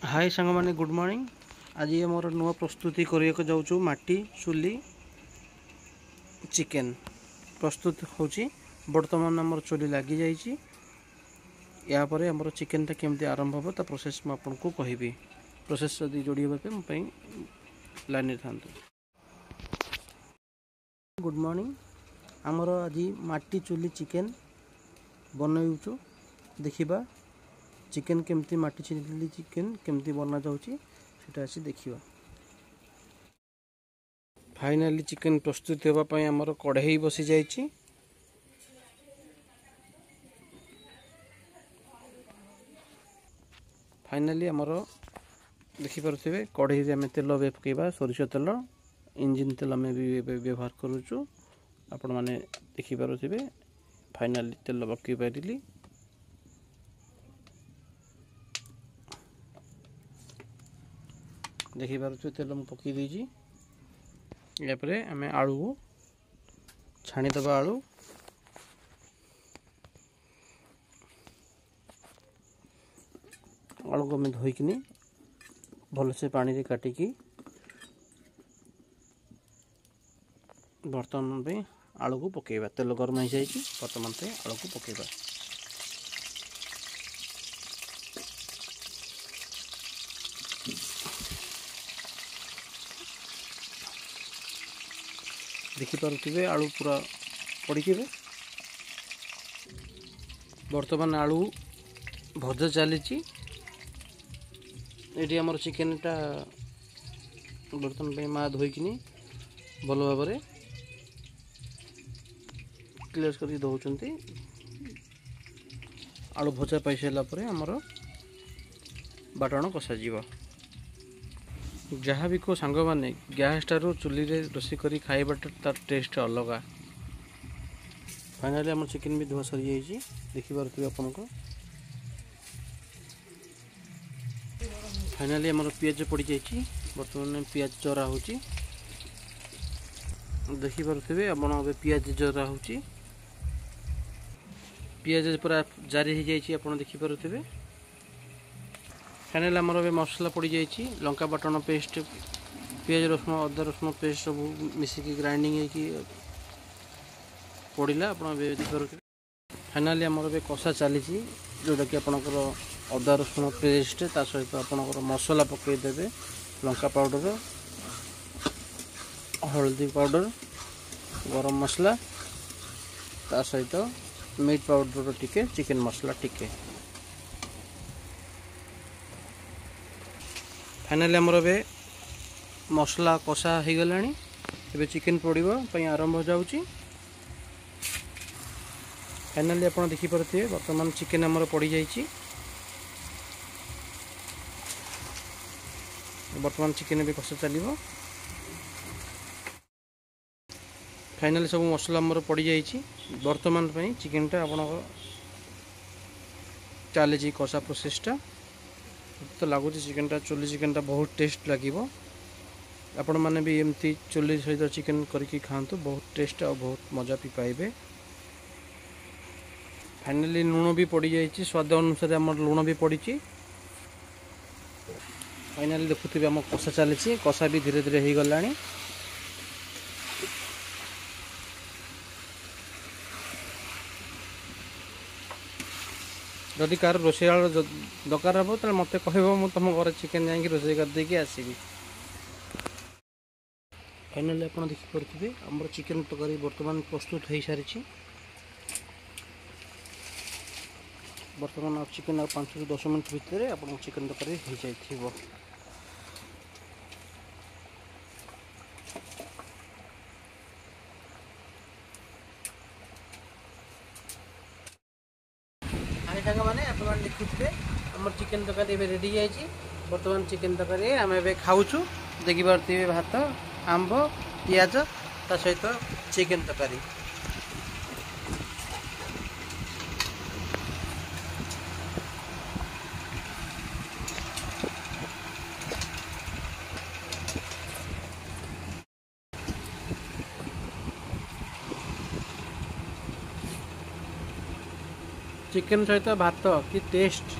हाय सांग माने good morning. आज मोर नुआ प्रस्तुति करने जाऊँ माटी चुली चिकेन प्रस्तुत होची। बर्तमान आमर चुली लगी जाइए। यापर आमर चिकेनटा केमती आरंभ हम ता प्रोसेस मुझे आपको कहबी। प्रोसेस जदि जोड़ी होगा लाइन था। Good morning. आमर आज माटी चुली चिकेन बनऊचु। देखिबा चिकेन केमती माटी चिली चिकेन केमती बना जाउची सेटा आसी देखिबा। फाइनली चिकेन प्रस्तुत होगा पई हमर कढ़ाई बसी जाइची। फाइनली हमर देखि परथिबे कढ़ाई रे हमें तेल पकेबा। सरिष तेल इंजिन तेल में भी व्यवहार करूचु। आपण माने देखि परथिबे फाइनली तेल पके पारिली। देखि पारुछु तेल में पकई दीजी। यापर आम आलू को छाणीदबा। आलू आलू को आम धोईकिनी भलसे पानी रे काटिकी बर्तमान पे आलू को पकेबा। तेल गरम हो जाए बर्तमान पे आलू को पकेबा। देखिपे आलू पूरा पड़े। बर्तमान आलू भजा चली। ये आमर चिकेनटा बर्तमान पे माँ धोईकिनी भल भाव क्लियर कर दौरान। आलू भजा पाई सारापर आमर बाटण कषा। जहाँ भी को सांग मैंने गैस टारू चुली रे रोषे करी खाइबाटा तार टेस्ट अलग। फाइनली आम चिकेन भी धुआ सरी जाइए। देखिपे आपन को फाइनली आमर पियाज पड़ जाइए। बर्तमान पियाज जरा हो देखिपे आप पियाज जरा हो पियाज पूरा जारी हो जाइए। आप देखिपे फाइनल आमर मसला पड़ जाइए। लंका बाटन पेस्ट पियाज रसुण अदा रसुण पेस्ट सब मिसिकी ग्राइंडिंग होगी पड़ा। आप देखिए फाइनाली आमर कषा चली जोटा कि आपंकर अदा रसुण पेस्ट ता सहित आपंकर मसला पकईदेवे। लंका पाउडर हल्दी पाउडर गरम मसला ता सहित मीट पाउडर टिके चिकेन मसला टिके। फाइनली आमर मसला कषा हो गला। चिकेन पड़ाई आरंभ हो जाऊँगी। फाइनली आप देखिपे बर्तमान चिकेन आमर पड़ जाइए। बर्तमान चिकेन भी कषा चलो। फाइनली सब मसला आमर पड़ जाइए। बर्तमान चिकेनटा आप चली कषा प्रोसेसटा तो लगुच। चिकेनटा चुली चिकेनटा बहुत टेस्ट लगे। आपण मैंने भी एमती चुली सहित चिकेन करके खातु बहुत टेस्ट और बहुत मजा भी पाइबे। फाइनली लुण भी पड़ जाइए। स्वाद अनुसार आम लुण भी पड़ी। फाइनली देखुवे आम कषा चली। कषा भी धीरे धीरे हो गला। जदि कार रोषे दरकार हम तो मत कह तुम घर चिकेन जा रोषे करदेकी आसबि। फाइनली आप देखिपे आम चिकेन तरकारी बर्तमान प्रस्तुत हो सारी। बर्तमान चिकेन 5 ରୁ 10 मिनट भितर आप चिकेन तरकारी हो जाए। सांग मैंने आप देखुए आम चिकेन तरकारी रेडी जाइए। बर्तमान चिकेन तरकारी आम ए खाऊँ। देखिपे भात आंब पियाज ता सहित चिकेन तरकारी। चिकेन सहित भात कि टेस्ट।